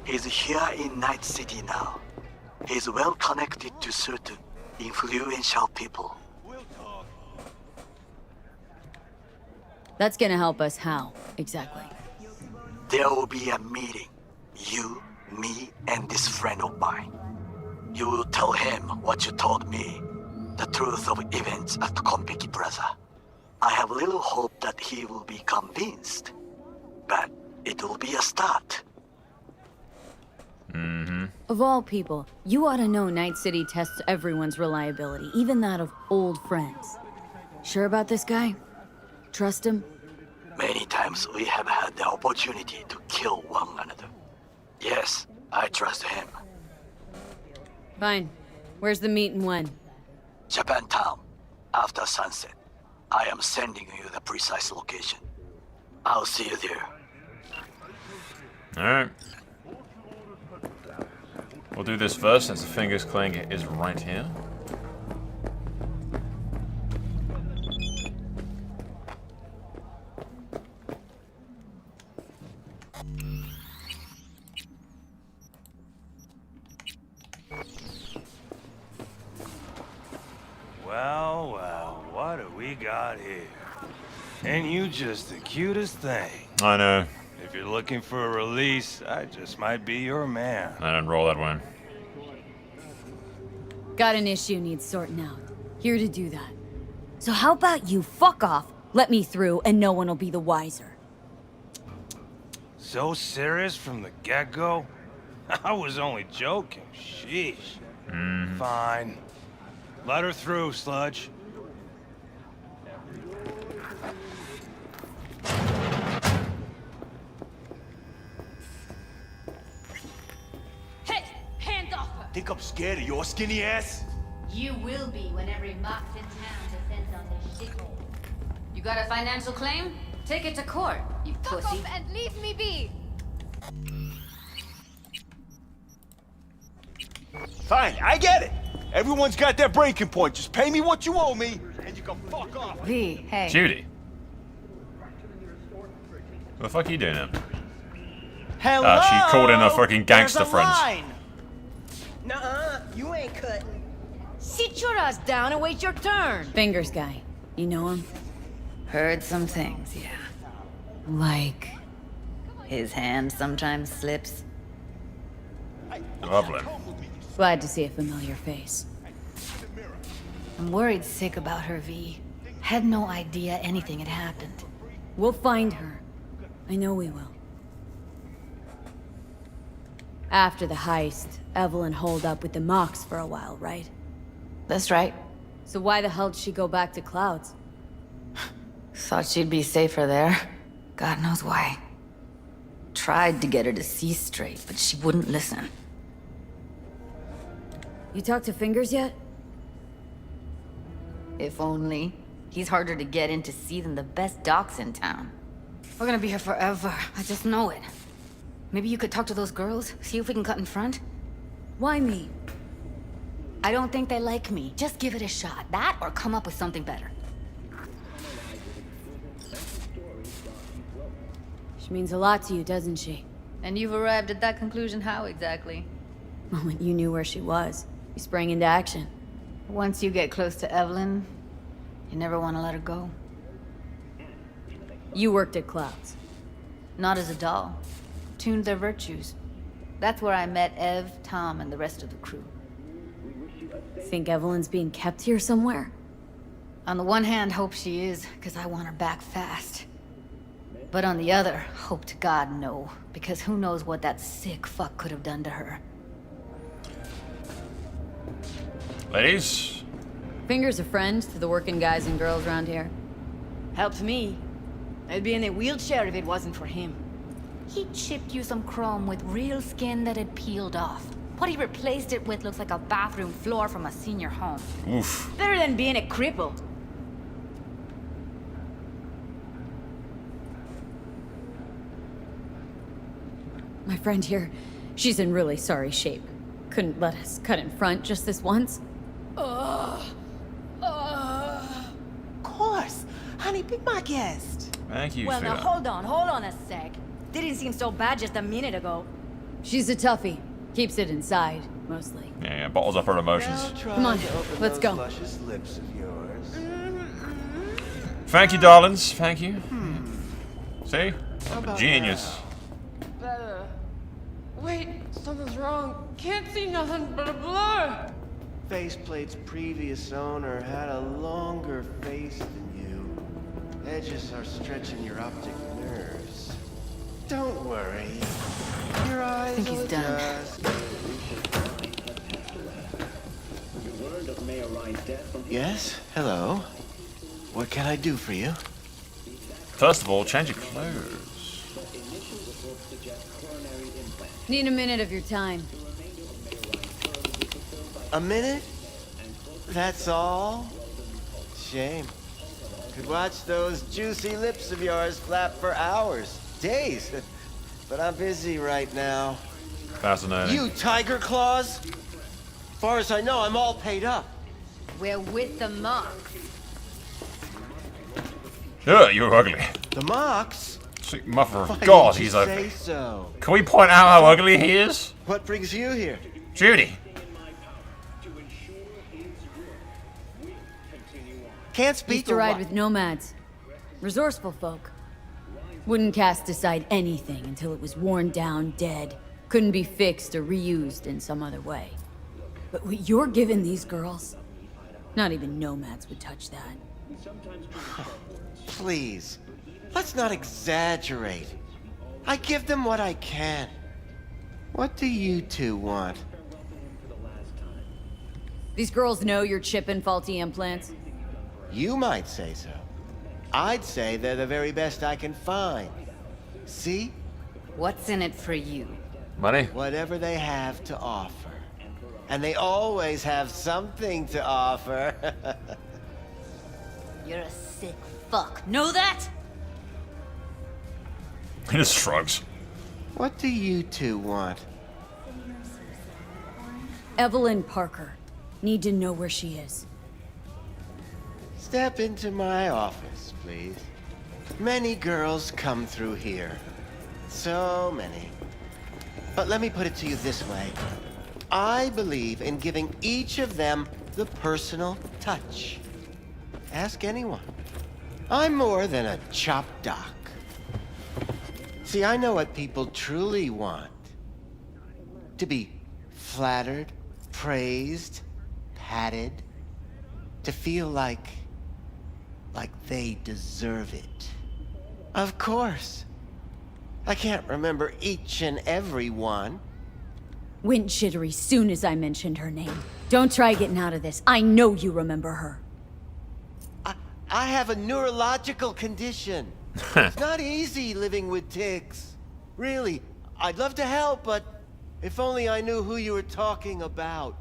S11: He's here in Night City now. He's well connected to certain influential people.
S1: That's gonna help us how, exactly?
S11: There will be a meeting. You, me, and this friend of mine. You will tell him what you told me. The truth of events at Konpeki Plaza. I have little hope that he will be convinced. But it will be a start.
S1: Of all people, you ought to know Night City tests everyone's reliability, even that of old friends. Sure about this guy? Trust him?
S11: Many times we have had the opportunity to kill one another. Yes, I trust him.
S1: Fine. Where's the meet and when?
S11: Japantown, after sunset. I am sending you the precise location. I'll see you there.
S3: Alright. We'll do this first since the Fingers Cling is right here.
S12: Well, what do we got here? And you just the cutest thing.
S3: I know.
S12: If you're looking for a release, I just might be your man.
S3: I didn't roll that one.
S1: Got an issue needs sorting out. Here to do that. So how about you fuck off, Let me through, and no one will be the wiser.
S20: So serious from the get-go? I was only joking. Sheesh. Fine. Let her through, Sludge.
S17: Hey, hands off her!
S16: Think I'm scared of your skinny ass?
S17: You will be when every mox in town descends on this shithole. You got a financial claim? Take it to court, you pussy. Fuck off and leave me be!
S16: Fine, I get it. Everyone's got their breaking point. Just pay me what you owe me, and you can fuck off.
S19: V, hey.
S3: Judy. What the fuck are you doing now?
S12: Hello?
S3: She called in her fucking gangster
S12: There's a
S3: friends.
S12: line.
S21: Nuh-uh, you ain't cutting.
S1: Sit your ass down and wait your turn. Fingers guy. You know him?
S19: Heard some things, yeah. Like... his hand sometimes slips.
S3: Lovely.
S1: Glad to see a familiar face.
S19: I'm worried sick about her, V. Had no idea anything had happened.
S1: We'll find her. I know we will. After the heist, Evelyn holed up with the Mox for a while, right?
S19: That's right.
S1: So why the hell did she go back to Clouds?
S19: Thought she'd be safer there. God knows why. Tried to get her to see straight, but she wouldn't listen.
S1: You talked to Fingers yet?
S19: If only. He's harder to get in to see than the best docs in town. We're gonna be here forever. I just know it. Maybe you could talk to those girls, see if we can cut in front?
S1: Why me?
S19: I don't think they like me. Just give it a shot. That or come up with something better.
S1: She means a lot to you, doesn't she?
S19: And you've arrived at that conclusion how exactly?
S1: The moment you knew where she was, you sprang into action.
S19: Once you get close to Evelyn, you never want to let her go.
S1: You worked at Clouds.
S19: Not as a doll. Tuned their virtues. That's where I met Ev, Tom, and the rest of the crew.
S1: Think Evelyn's being kept here somewhere?
S19: On the one hand, hope she is, because I want her back fast. But on the other, hope to God no, because who knows what that sick fuck could have done to her.
S3: Ladies?
S1: Fingers a friend to the working guys and girls around here.
S22: Helps me. I'd be in a wheelchair if it wasn't for him.
S19: He chipped you some chrome with real skin that had peeled off. What he replaced it with looks like a bathroom floor from a senior home.
S3: Oof.
S22: Better than being a cripple.
S1: My friend here, she's in really sorry shape. Couldn't let us cut in front just this once.
S21: Of course. Honey, be my guest.
S3: Thank you,
S22: Well, now
S3: sweetheart.
S22: hold on a sec. Didn't seem so bad just a minute ago.
S1: She's a toughie. Keeps it inside, mostly.
S3: Yeah, bottles up her emotions.
S1: Come on, let's go.
S7: Luscious lips of yours.
S3: Thank you, darlings. Thank you. See? I'm a genius.
S23: Better. Wait, something's wrong. Can't see nothing but a blur.
S7: Faceplate's previous owner had a longer face than you. Edges are stretching your optic nerves. Don't worry. Your eyes
S19: I think he's
S7: will
S19: done.
S7: adjust. Yes? Hello? What can I do for you?
S3: First of all, change your clothes.
S1: Need a minute of your time.
S7: A minute? That's all? Shame. Could watch those juicy lips of yours flap for hours, days. But I'm busy right now.
S3: Fascinating.
S7: You tiger claws? Far as I know, I'm all paid up.
S22: We're with the Mox.
S3: Ugh, you're ugly.
S7: The Mox?
S3: Sweet mother of
S7: Why
S3: God,
S7: didn't you
S3: he's
S7: say
S3: ugly.
S7: so?
S3: Can we point out how ugly he is?
S7: What brings you here?
S3: Judy.
S7: Can't speak
S1: Used to
S7: or
S1: ride
S7: what?
S1: with Nomads. Resourceful folk. Wouldn't cast aside anything until it was worn down, dead. Couldn't be fixed or reused in some other way. But what you're giving these girls, not even Nomads would touch that.
S7: Please, let's not exaggerate. I give them what I can. What do you two want?
S1: These girls know you're chipping faulty implants?
S7: You might say so. I'd say they're the very best I can find. See?
S19: What's in it for you?
S3: Money?
S7: Whatever they have to offer. And they always have something to offer.
S19: You're a sick fuck. Know that?
S3: He just shrugs.
S7: What do you two want?
S1: Evelyn Parker. Need to know where she is.
S7: Step into my office, please. Many girls come through here. So many. But let me put it to you this way. I believe in giving each of them the personal touch. Ask anyone. I'm more than a chop doc. See, I know what people truly want. To be flattered, praised, patted. To feel like they deserve it. Of course. I can't remember each and every one.
S1: Went jittery soon as I mentioned her name. Don't try getting out of this. I know you remember her.
S7: I have a neurological condition. It's not easy living with tics. Really, I'd love to help, but if only I knew who you were talking about.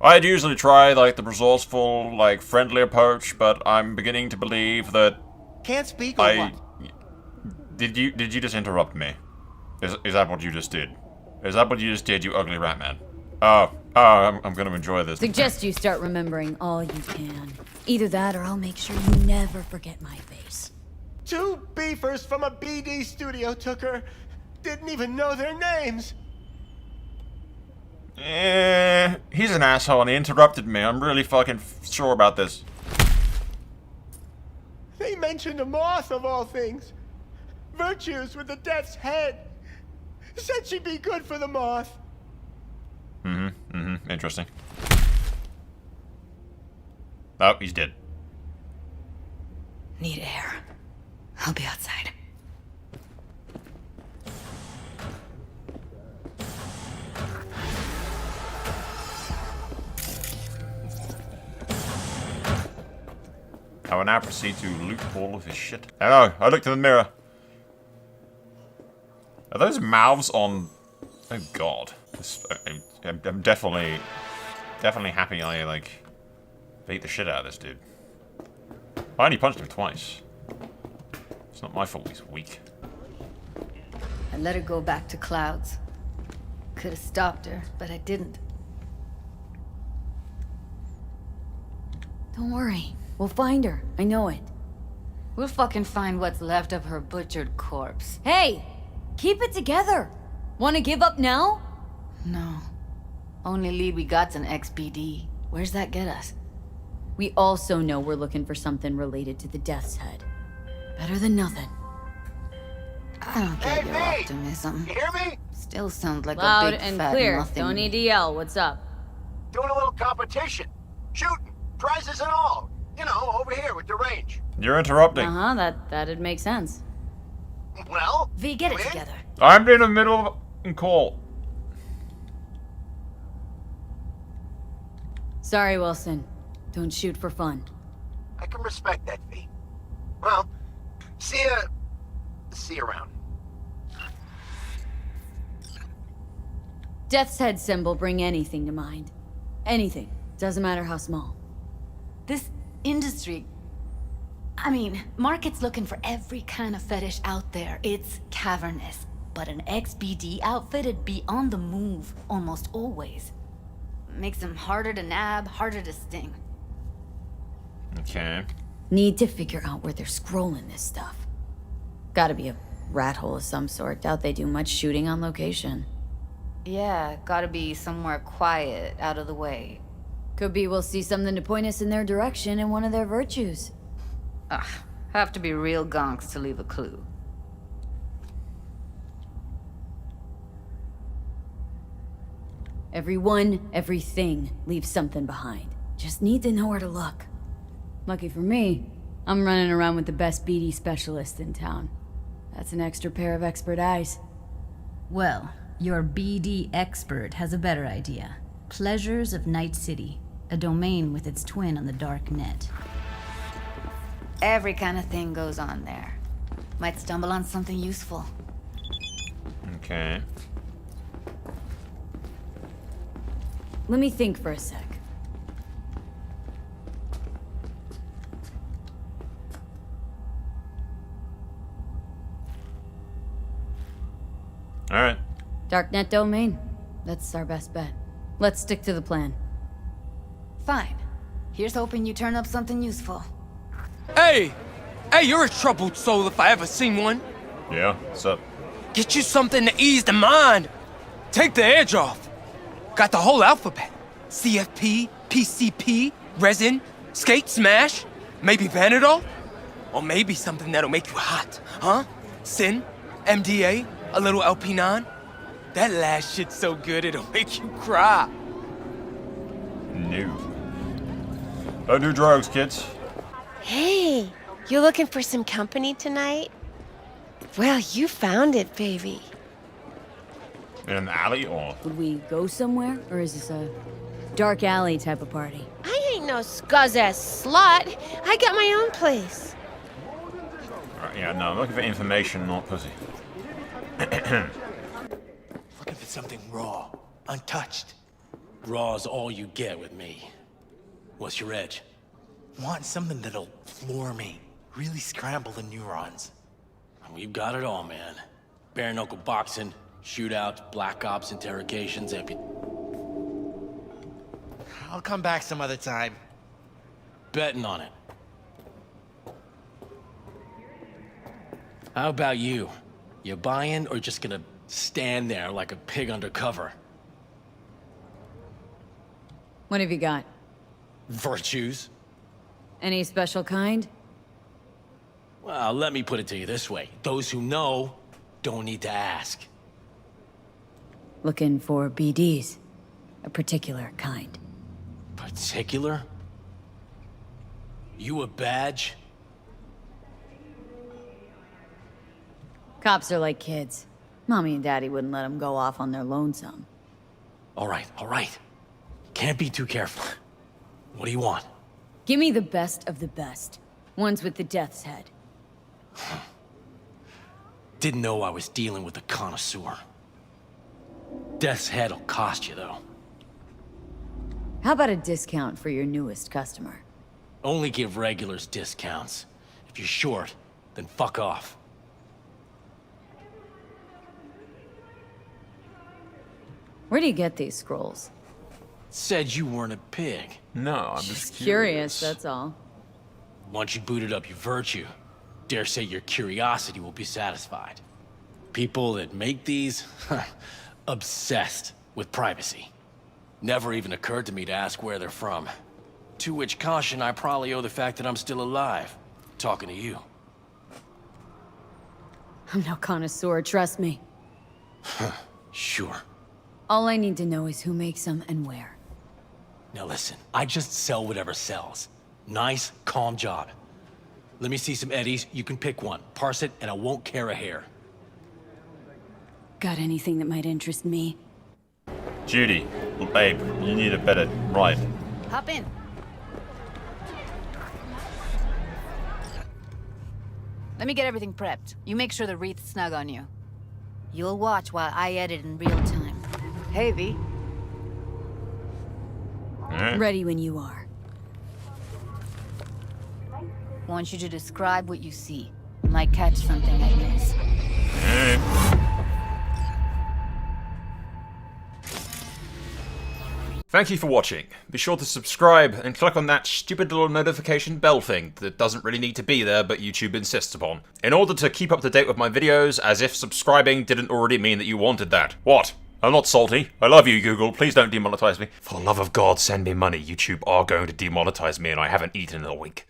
S3: I'd usually try, like, the resourceful, like, friendly approach, but I'm beginning to believe that...
S7: Can't speak or what?
S3: Did you just interrupt me? Is that what you just did? Is that what you just did, you ugly rat man? I'm gonna enjoy this.
S1: Suggest you start remembering all you can. Either that or I'll make sure you never forget my face.
S7: 2 beefers from a BD studio took her. Didn't even know their names.
S3: He's an asshole and he interrupted me. I'm really fucking sure about this.
S7: They mentioned a moth of all things. Virtues with the death's head. Said she'd be good for the moth.
S3: Interesting. Oh, he's dead.
S19: Need air. I'll be outside.
S3: I will now proceed to loot all of his shit. Hello, I looked in the mirror. Are those mouths on... Oh god. I'm definitely happy I, like, beat the shit out of this dude. I only punched him twice. It's not my fault he's weak.
S19: I let her go back to Clouds. Could have stopped her, but I didn't.
S1: Don't worry. We'll find her. I know it.
S19: We'll fucking find what's left of her butchered corpse.
S1: Hey! Keep it together! Wanna give up now?
S19: No. Only lead we got's an XBD. Where's that get us?
S1: We also know we're looking for something related to the Death's Head. Better than nothing.
S19: I don't get your optimism.
S11: You hear me?
S19: Still sounds like
S1: Loud
S19: a big
S1: and
S19: fat
S1: clear.
S19: nothing.
S1: Don't need to yell. What's up?
S11: Doing a little competition. Shooting. Prizes and all. You know, over here with the range.
S3: You're interrupting.
S1: That'd make sense.
S11: Well,
S19: V, get it together.
S3: I'm in the middle of a call.
S1: Sorry, Wilson. Don't shoot for fun.
S11: I can respect that, V. Well, see you around.
S1: Death's Head symbol bring anything to mind. Anything. Doesn't matter how small.
S19: This industry... I mean, market's looking for every kind of fetish out there. It's cavernous. But an XBD outfit'd be on the move almost always. Makes them harder to nab, harder to sting.
S3: Okay.
S1: Need to figure out where they're scrolling this stuff. Gotta be a rat hole of some sort. Doubt they do much shooting on location.
S19: Yeah, gotta be somewhere quiet, out of the way.
S1: Could be we'll see something to point us in their direction in one of their virtues.
S19: Ugh, have to be real gonks to leave a clue.
S1: Everyone, everything leaves something behind. Just need to know where to look. Lucky for me, I'm running around with the best BD specialist in town. That's an extra pair of expert eyes.
S2: Well, your BD expert has a better idea. Pleasures of Night City, a domain with its twin on the dark net. Every kind of thing goes on there. Might stumble on something useful.
S3: Okay.
S1: Let me think for a sec.
S3: Alright.
S1: Darknet domain. That's our best bet. Let's stick to the plan.
S2: Fine. Here's hoping you turn up something useful.
S9: Hey! Hey, you're a troubled soul if I ever seen one.
S3: Yeah, what's up?
S9: Get you something to ease the mind. Take the edge off. Got the whole alphabet. CFP, PCP, resin, skate, smash, maybe Panadol? Or maybe something that'll make you hot, huh? Sin, MDA, a little LP9. That last shit's so good it'll make you cry.
S3: No. Don't do drugs, kids.
S21: Hey, you looking for some company tonight? Well, you found it, baby.
S3: In an alley or?
S1: Would we go somewhere? Or is this a dark alley type of party?
S21: I ain't no scuzz-ass slut. I got my own place.
S3: Alright, yeah, no, I'm looking for information, not pussy.
S10: Looking for something raw, untouched. Raw's all you get with me. What's your edge? Want something that'll floor me, really scramble the neurons. We've got it all, man. Bare knuckle boxing, shootouts, black ops, interrogations,
S15: I'll come back some other time.
S10: betting on it. How about you? You buying or just gonna stand there like a pig undercover?
S1: What have you got?
S10: Virtues?
S1: Any special kind?
S10: Well, let me put it to you this way. Those who know don't need to ask.
S1: Looking for BDs. A particular kind.
S10: Particular? You a badge?
S1: Cops are like kids. Mommy and Daddy wouldn't let them go off on their lonesome.
S10: All right. Can't be too careful. What do you want?
S1: Give me the best of the best. Ones with the death's head.
S10: Didn't know I was dealing with a connoisseur. Death's head'll cost you, though.
S1: How about a discount for your newest customer?
S10: Only give regulars discounts. If you're short, then fuck off.
S1: Where do you get these scrolls?
S10: Said you weren't a pig.
S3: No, I'm just
S1: Curious, that's all.
S10: Once you booted up your virtue, dare say your curiosity will be satisfied. People that make these, obsessed with privacy. Never even occurred to me to ask where they're from. To which caution I probably owe the fact that I'm still alive, talking to you.
S1: I'm no connoisseur, trust me.
S10: Sure.
S1: All I need to know is who makes them and where.
S10: Now listen, I just sell whatever sells. Nice, calm job. Let me see some eddies, you can pick one. Parse it, and I won't care a hair.
S1: Got anything that might interest me?
S3: Judy, babe, you need a better ride.
S2: Hop in. Let me get everything prepped. You make sure the wreath's snug on you. You'll watch while I edit in real time. Hey, V.
S1: Ready when you are.
S2: Want you to describe what you see. Might catch something I miss.
S3: Thank you for watching. Be sure to subscribe and click on that stupid little notification bell thing that doesn't really need to be there but YouTube insists upon, in order to keep up to date with my videos, as if subscribing didn't already mean that you wanted that. What? I'm not salty. I love you, Google. Please don't demonetize me. For the love of God, send me money. YouTube are going to demonetize me and I haven't eaten in a week.